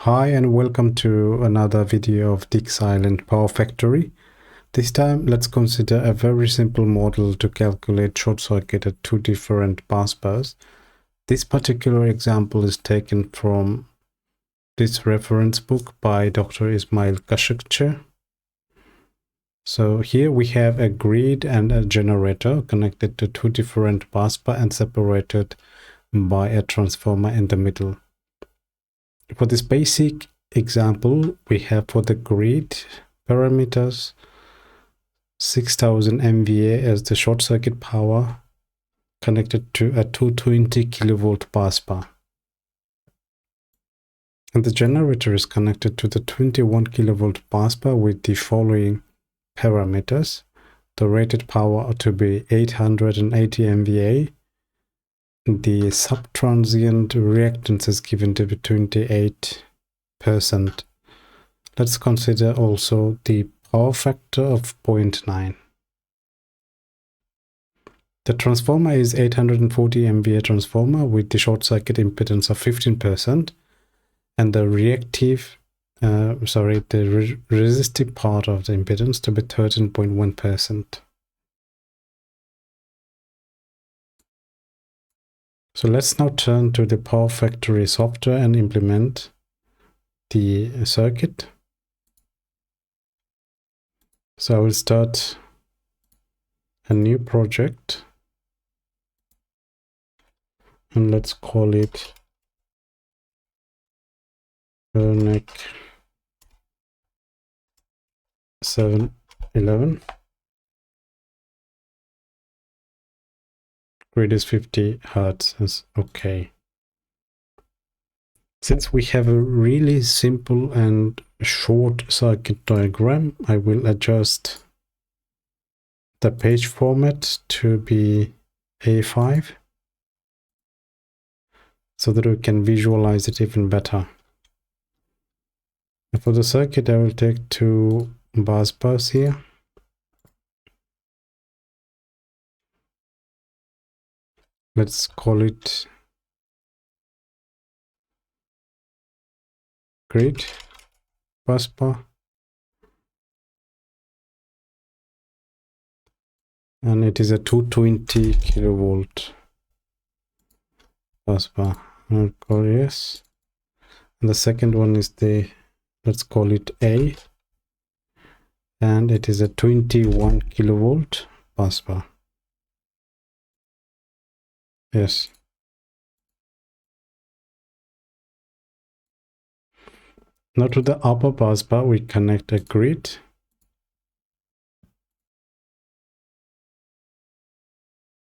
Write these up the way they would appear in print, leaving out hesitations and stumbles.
Hi and welcome to another video of DIgSILENT PowerFactory. This time let's consider a very simple model to calculate short circuit at two different busbars. This particular example is taken from this reference book by Dr. Ismail Khashoggi. So here we have a grid and a generator connected to two different busbars and separated by a transformer in the middle. For this basic example, we have for the grid parameters 6000 MVA as the short circuit power connected to a 220 kilovolt busbar. And the generator is connected to the 21 kilovolt busbar with the following parameters. The rated power to be 880 MVA. The subtransient reactance is given to be 28%. Let's consider also the power factor of 0.9. The transformer is 840 MVA transformer with the short circuit impedance of 15%, and the resistive part of the impedance to be 13.1%. So let's now turn to the PowerFactory software and implement the circuit. So I will start a new project and let's call it e-Technik 711. Grid is 50 Hertz. Is okay. Since we have a really simple and short circuit diagram, I will adjust the page format to be A5 so that we can visualize it even better. And for the circuit, I will take two busbars here. Let's call it grid busbar, and it is a 220 kilovolt busbar. I'll call yes. And the second one is the, let's call it A, and it is a 21 kilovolt busbar. Yes. Now to the upper busbar, we connect a grid.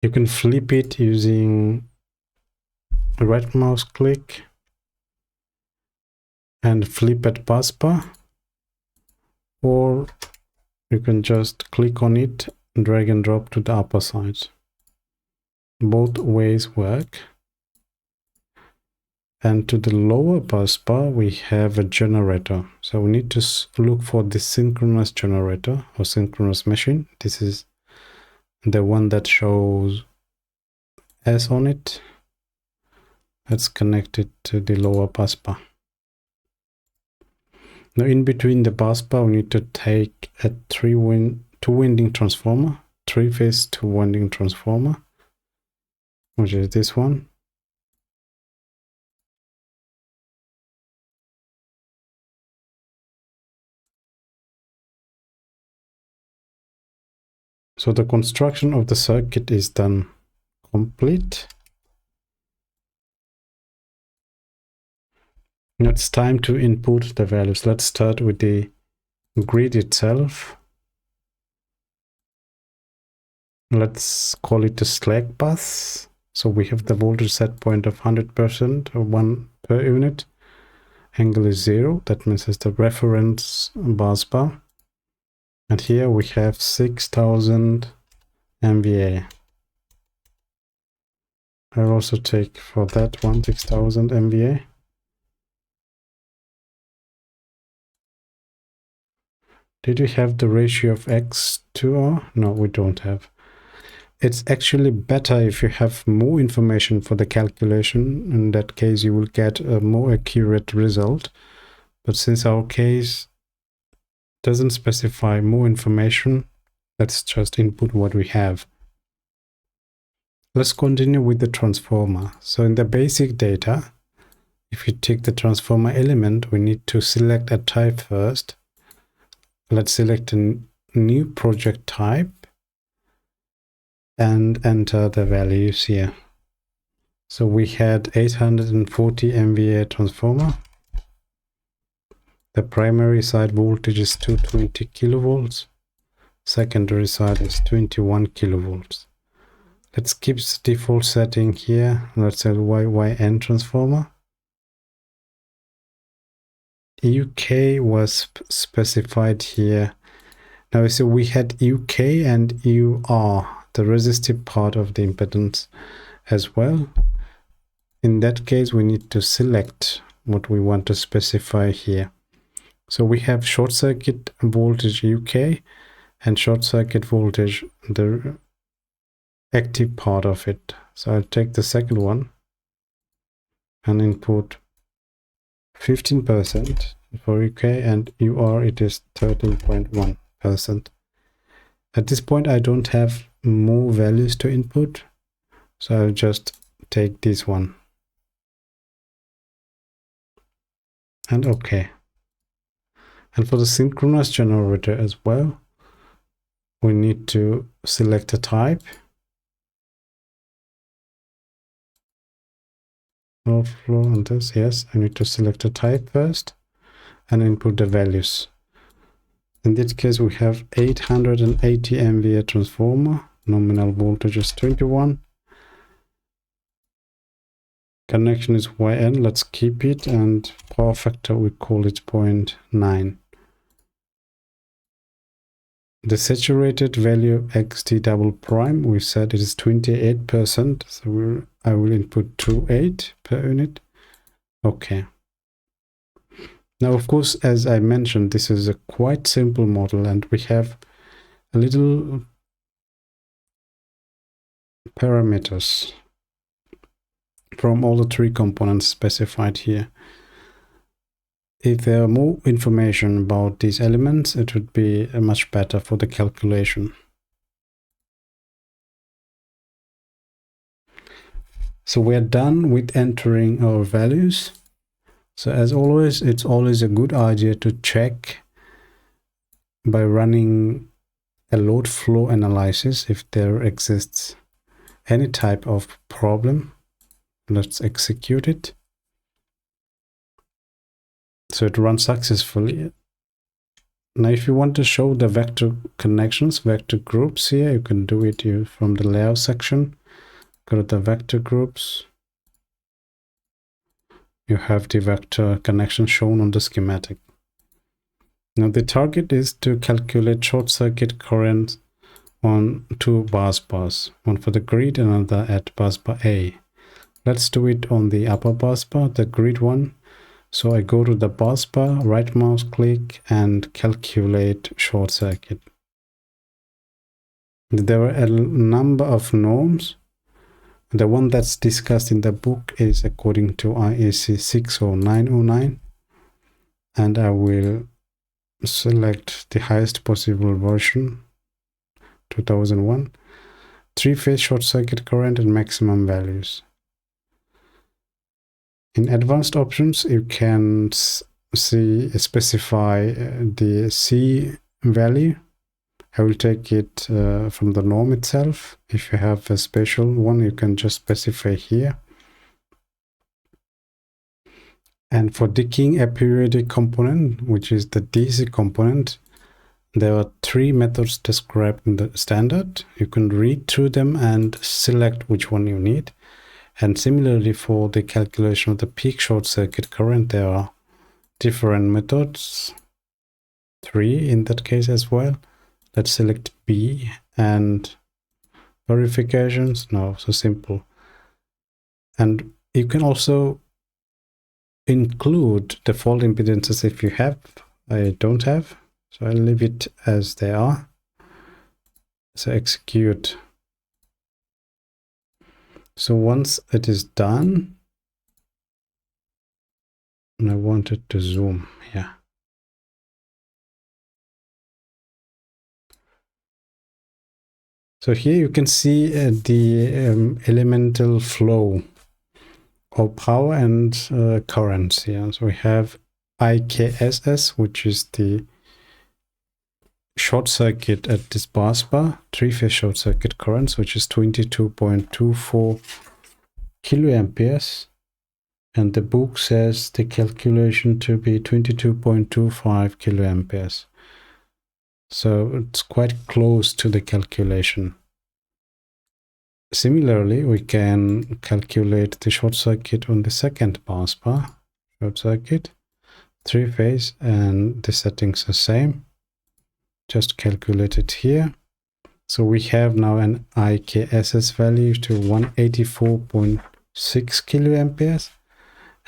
You can flip it using a right mouse click and flip at busbar, or you can just click on it and drag and drop to the upper side. Both ways work. And to the lower busbar, we have a generator. So we need to look for the synchronous generator or synchronous machine. This is the one that shows S on it. Let's connect it to the lower busbar. Now in between the busbar, we need to take a two-winding transformer, three-phase two-winding transformer, which is this one. So the construction of the circuit is done complete. Now it's time to input the values. Let's start with the grid itself. Let's call it a slack bus. So we have the voltage set point of 100% or 1 per unit. Angle is 0. That means it's the reference busbar. And here we have 6000 MVA. I'll also take for that one 6000 MVA. Did we have the ratio of X to R? No, we don't have. It's actually better if you have more information for the calculation. In that case, you will get a more accurate result. But since our case doesn't specify more information, let's just input what we have. Let's continue with the transformer. So in the basic data, if you take the transformer element, we need to select a type first. Let's select a new project type and enter the values here. So we had 840 MVA transformer. The primary side voltage is 220 kilovolts. Secondary side is 21 kilovolts. Let's keep the default setting here. Let's say YYN transformer. UK was specified here. Now so we had UK and UR, the resistive part of the impedance as well. In that case, we need to select what we want to specify here. So we have short circuit voltage UK and short circuit voltage, the active part of it. So I'll take the second one and input 15% for UK, and UR it is 13.1%. At this point I don't have more values to input, so I'll just take this one and OK. And for the synchronous generator as well, we need to select a type. Flow and this, yes, I need to select a type first and input the values. In this case, we have 880 MVA transformer, nominal voltage is 21. Connection is YN, let's keep it, and power factor we call it 0.9. The saturated value XT double prime, we said it is 28%, so I will input 28 per unit. Okay. Now, of course, as I mentioned, this is a quite simple model, and we have a little parameters from all the three components specified here. If there are more information about these elements, it would be much better for the calculation. So we're done with entering our values. So as always, it's always a good idea to check by running a load flow analysis if there exists any type of problem. Let's execute it. So it runs successfully. Now, if you want to show the vector connections, vector groups here, you can do it here from the layout section. Go to the vector groups. You have the vector connection shown on the schematic. Now, the target is to calculate short circuit current on two busbars, one for the grid and another at busbar A. Let's do it on the upper busbar, the grid one. So I go to the busbar, right mouse click and calculate short circuit. There are a number of norms. The one that's discussed in the book is according to IEC 60909, and I will select the highest possible version, 2001, three-phase short circuit current and maximum values. In advanced options, you can specify the C value. I will take it from the norm itself. If you have a special one, you can just specify here. And for decaying a periodic component, which is the DC component, there are three methods described in the standard. You can read through them and select which one you need. And similarly, for the calculation of the peak short circuit current, there are different methods, three in that case as well. Let's select B, and verifications, no, so simple. And you can also include the fault impedances if you have. I don't have, so I'll leave it as they are. So execute. So once it is done, and I wanted to zoom. Yeah. So here you can see the elemental flow of power and currents. Yeah. So we have IKSS, which is the short circuit at this bus bar, three-phase short circuit currents, which is 22.24 kiloamperes. And the book says the calculation to be 22.25 kiloamperes. So it's quite close to the calculation. Similarly, we can calculate the short circuit on the second bus bar, short circuit, three-phase, and the settings are same. Just calculate it here. So we have now an IKSS value to 184.6 kiloamperes,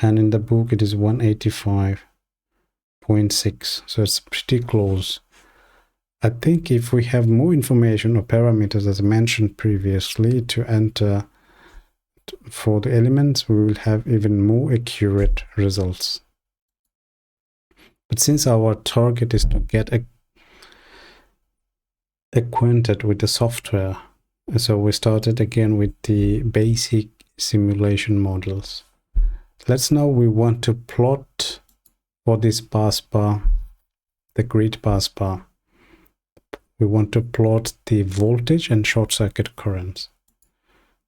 and in the book it is 185.6. So it's pretty close. I think if we have more information or parameters as mentioned previously to enter for the elements, we will have even more accurate results. But since our target is to get acquainted with the software, so we started again with the basic simulation models. Let's now we want to plot for this bus bar, the grid bus bar. We want to plot the voltage and short circuit currents.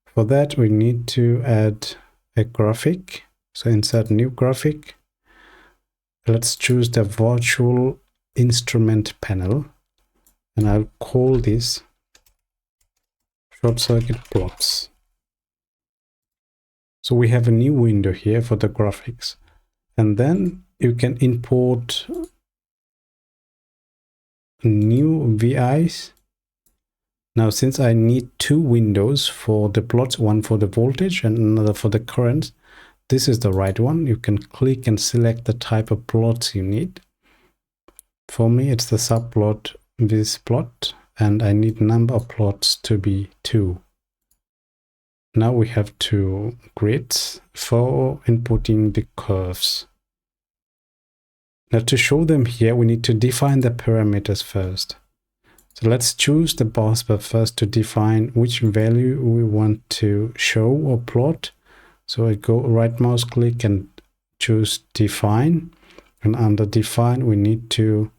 For that, we need to add a graphic. So insert new graphic. Let's choose the virtual instrument panel, and I'll call this short circuit plots. So we have a new window here for the graphics, and then you can import new VIs. Now, since I need two windows for the plots, one for the voltage and another for the current, this is the right one. You can click and select the type of plots you need. For me, it's the subplot this plot, and I need number of plots to be 2. Now we have 2 grids for inputting the curves. Now to show them here, we need to define the parameters first. So let's choose the bus bar first to define which value we want to show or plot. So I go right mouse click and choose define, and under define we need to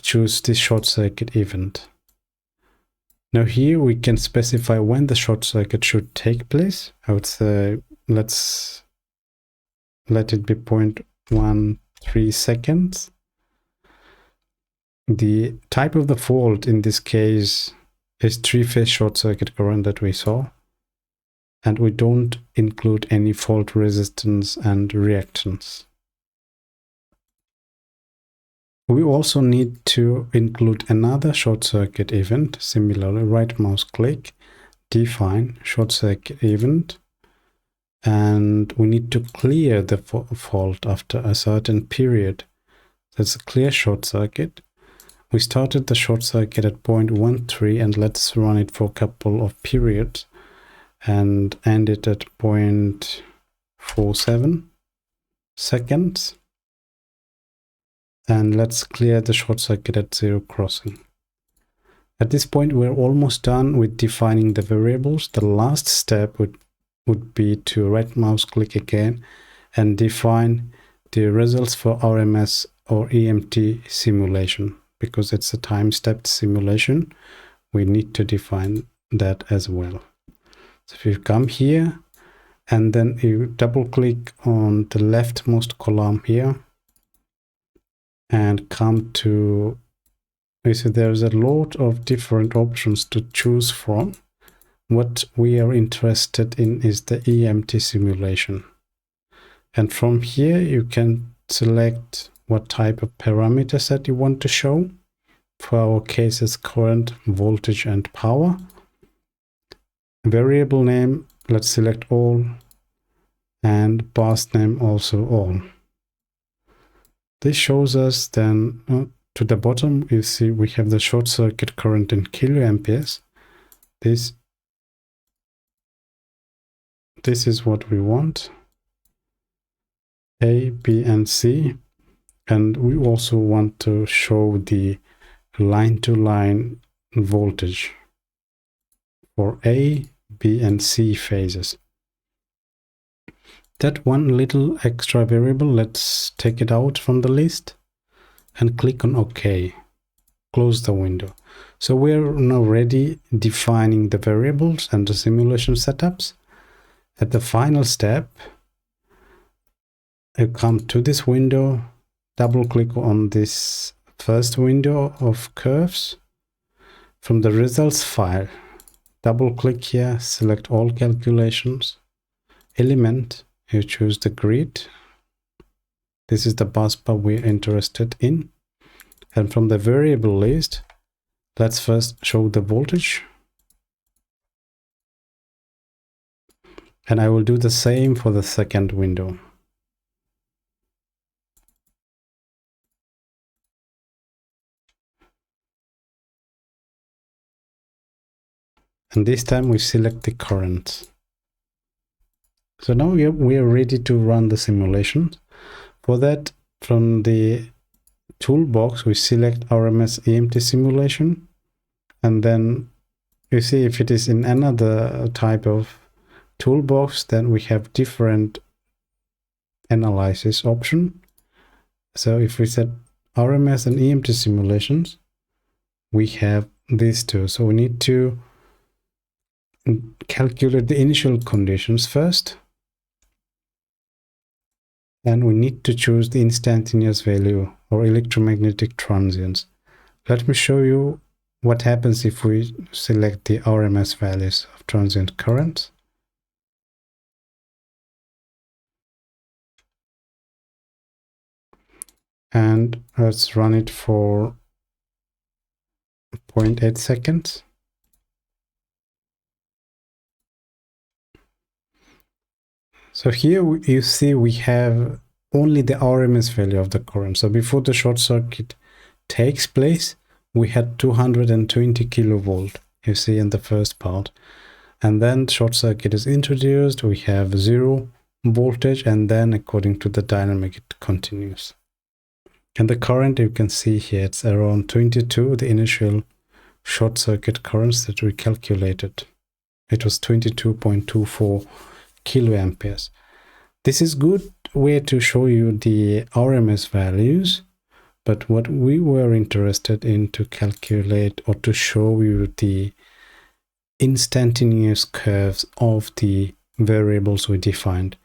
choose this short circuit event. Now here we can specify when the short circuit should take place. I would say let's let it be 0.13 seconds. The type of the fault in this case is three-phase short circuit current that we saw, and we don't include any fault resistance and reactance. We also need to include another short circuit event. Similarly, right mouse click, define short circuit event, and we need to clear the fault after a certain period. That's a clear short circuit. We started the short circuit at 0.13, and let's run it for a couple of periods and end it at 0.47 seconds. And let's clear the short circuit at 0 crossing. At this point, we're almost done with defining the variables. The last step would be to right mouse click again and define the results for RMS or EMT simulation. Because it's a time-stepped simulation, we need to define that as well. So if you come here and then you double click on the leftmost column here and come to, you see there's a lot of different options to choose from. What we are interested in is the EMT simulation. And from here you can select what type of parameter set you want to show. For our case, it's current, voltage, and power. Variable name, let's select all, and bus name also all. This shows us then to the bottom, you see we have the short circuit current in kiloamperes. This is what we want. A, B, and C. And we also want to show the line-to-line voltage for A, B, and C phases. That one little extra variable, let's take it out from the list and click on OK. Close the window. So we're now ready defining the variables and the simulation setups. At the final step, I come to this window, double click on this first window of curves. From the results file, double click here, select all calculations, element, you choose the grid. This is the busbar we're interested in. And from the variable list, let's first show the voltage. And I will do the same for the second window. And this time we select the current. So now we are ready to run the simulation. For that, from the toolbox, we select RMS EMT simulation. And then you see if it is in another type of toolbox, then we have different analysis option. So if we set RMS and EMT simulations, we have these two. So we need to calculate the initial conditions first. And we need to choose the instantaneous value or electromagnetic transients. Let me show you what happens if we select the RMS values of transient currents. And let's run it for 0.8 seconds. So here you see we have only the RMS value of the current. So before the short circuit takes place, we had 220 kilovolt, you see in the first part. And then short circuit is introduced, we have 0 voltage, and then according to the dynamic it continues. And the current you can see here, it's around 22, the initial short circuit currents that we calculated. It was 22.24 kiloamperes. This is good way to show you the RMS values, but what we were interested in to calculate or to show you the instantaneous curves of the variables we defined.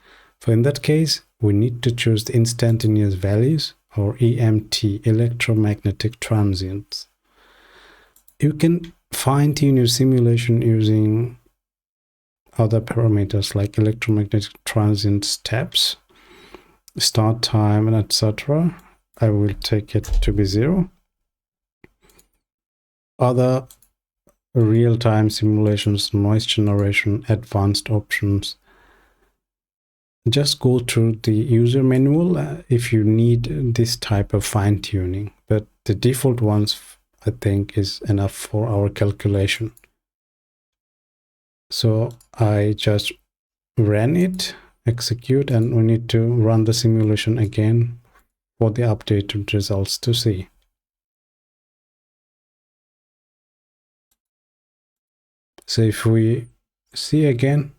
So in that case, we need to choose the instantaneous values or EMT, electromagnetic transients. You can fine-tune your simulation using other parameters like electromagnetic transient steps, start time, and etc. I will take it to be 0. Other real-time simulations, noise generation, advanced options. Just go through the user manual if you need this type of fine-tuning, but the default ones I think is enough for our calculation. So I just ran it, execute, and we need to run the simulation again for the updated results to see. So if we see again,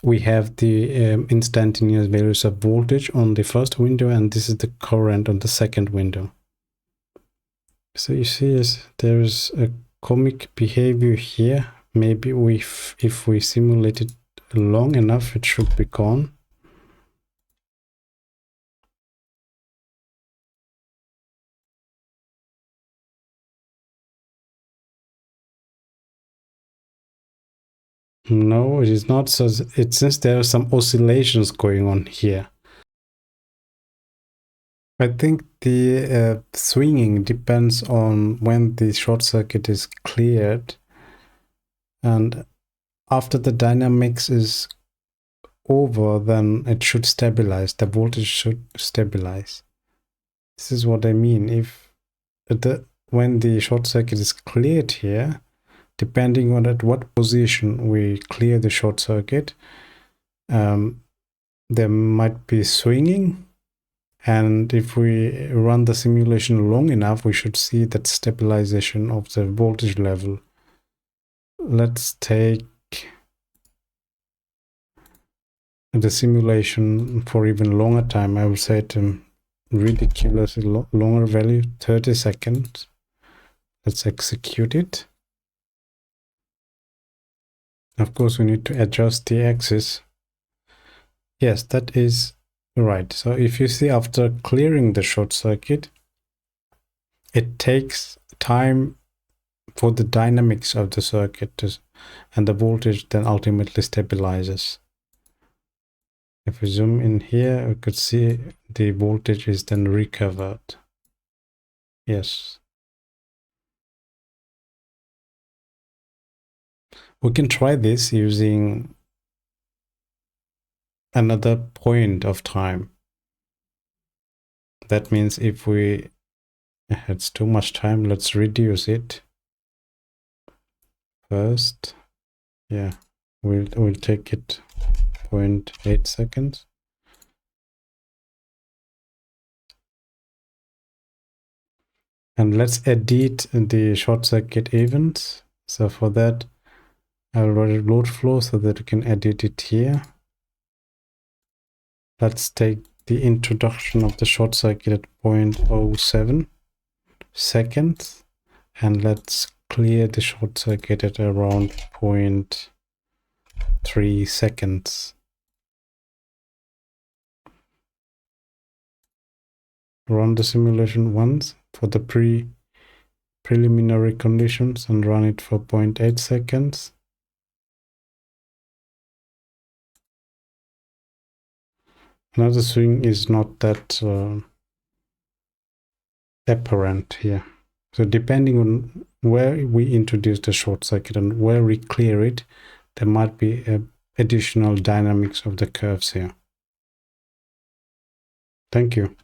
we have the instantaneous values of voltage on the first window, and this is the current on the second window. So you see there is a comic behavior here. Maybe if we simulate it long enough, it should be gone. No, it is not. So it since there are some oscillations going on here. I think the swinging depends on when the short circuit is cleared, and after the dynamics is over, then it should stabilize. The voltage should stabilize. This is what I mean. If when the short circuit is cleared here, depending on at what position we clear the short circuit, there might be swinging. And if we run the simulation long enough, we should see that stabilization of the voltage level. Let's take the simulation for even longer time. I would say at a ridiculously longer value, 30 seconds. Let's execute it. Of course, we need to adjust the axis. Yes, that is right. So if you see, after clearing the short circuit, it takes time for the dynamics of the circuit and the voltage then ultimately stabilizes. If we zoom in here, we could see the voltage is then recovered. Yes. We can try this using another point of time. That means if it's too much time, let's reduce it. First, yeah, we'll take it 0.8 seconds. And let's edit the short circuit events. So for that, I'll write load flow so that we can edit it here. Let's take the introduction of the short circuit at 0.07 seconds. And let's clear the short circuit at around 0.3 seconds. Run the simulation once for the preliminary conditions and run it for 0.8 seconds. Another swing is not that apparent here. So depending on where we introduce the short circuit and where we clear it, there might be additional dynamics of the curves here. Thank you.